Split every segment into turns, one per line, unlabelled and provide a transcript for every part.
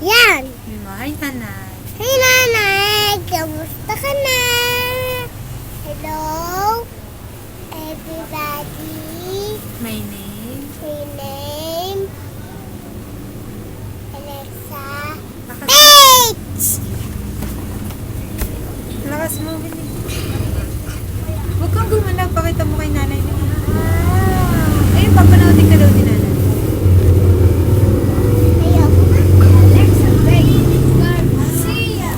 Yan.
Hi, nanay.
Hey, nanay. Kamusta ka na? Hello, everybody.
My name?
My name, Alexa.
Lakas,
H!
lakas mo, Bili. Huwag kang gumalaw. Pakita mo kay nanay. Ayun, papanoodin ka daw ni nanay.
Ayoko. Alexa, wait. Garcia.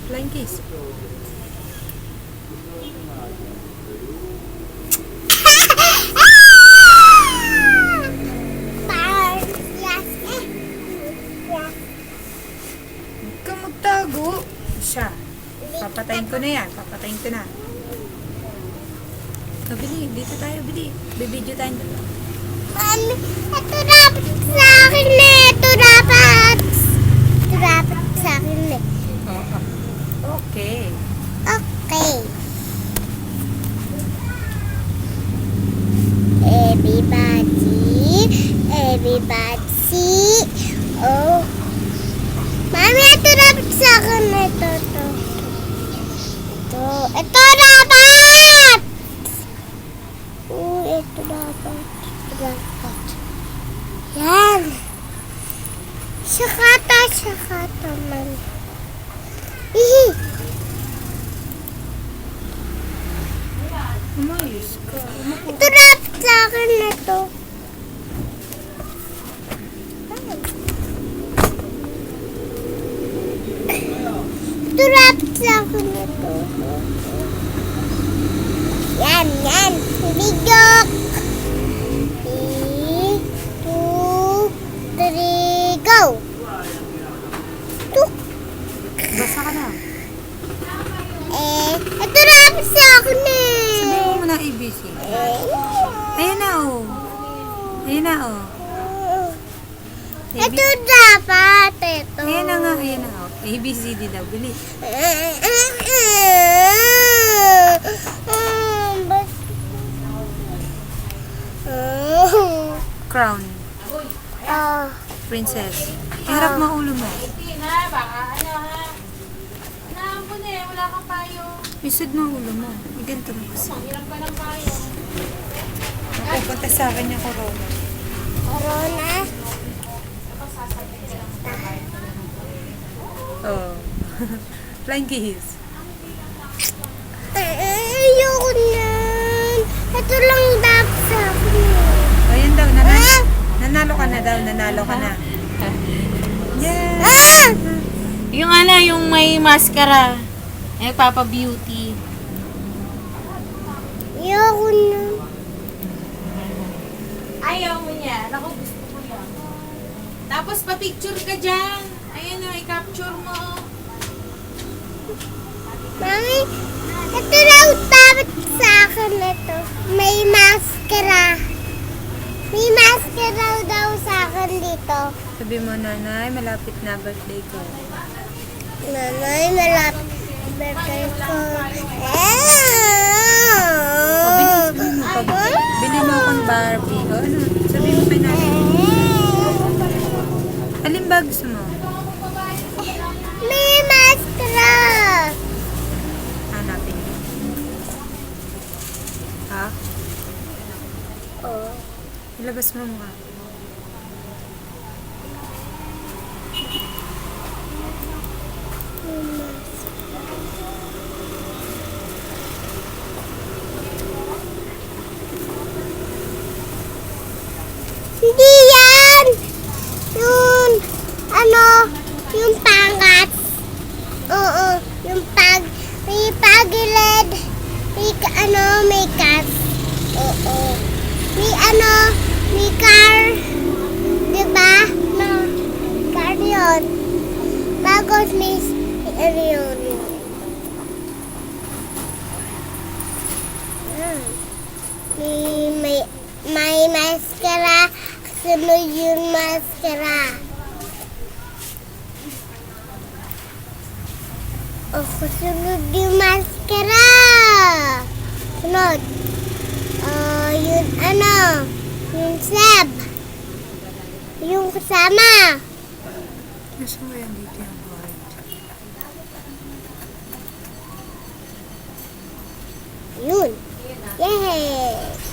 Flying kiss. Huwag kang magtago. Siya. Papatayin ko na yan. Papatayin ko na. Oh, Bili. Dito tayo, Bili. Bibidyo tayo.
Mami, ito dapat sa akin eh. Ito dapat. Ito dapat sa akin eh.
Oo. Okay.
Okay. Everybody. Oh. Mami, ito dapat sa akin. Ito. Ito dapat. Ito dapat. Yan. Sakata man. Hihi.
Umayos ka.
Ito dapat sa akin ito. Ito dapat sa akin ito. Yan. Bigok. 3, 2, 3, go.
Basa ka na.
Ito dapat sa akin eh.
Sabihin mo muna ABC. Ayan na, oh. Ayan na, oh.
Ito dapat. Ito.
Ayan na nga, ayan na, oh. ABCD daw, Bili. Crown. Princess. Iharap mo ulo mo.
Wala kang payo.
Isod mo ulo mo. Iganto mo kasi.
Hirap ka ng payo.
Napupunta sa akin yung corona.
Corona.
Oh. Flying kiss.
Ayoko na. Ito lang dapat sa akin.
Ayan daw, nanalo ka na daw, nanalo ka na.
Ah!
Yung yung may mascara. Papa Beauty.
Ayoko na.
Ayaw mo niya. Ako gusto ko yan. Tapos pa-picture ka dyan. Ayan o, i-capture mo.
Mami, ito lang dapat sa akin ito. May maskara. May maskara daw sa akin dito.
Sabi mo, nanay, malapit na birthday ko.
Nanay, malapit birthday ko.
Bili mo akong Barbie. O ano? Sabi mo kay nanay. Alin ba gusto mo?
May maskara.
Hanapin mo. Ha?
Oh.
Ilabas mo mukha.
Hindi yan! Yung pangat. Oo, yung may pagilid. May cat. Oo. May car. Diba? No, car yun. Bagos may yun. May may maskara. Sunod yung maskara. O, sunod yung maskara. Sunod. Yun ano. Yung sab. Yung kasama.
Gusto mo yan dito yung heart.
Yun. Yay!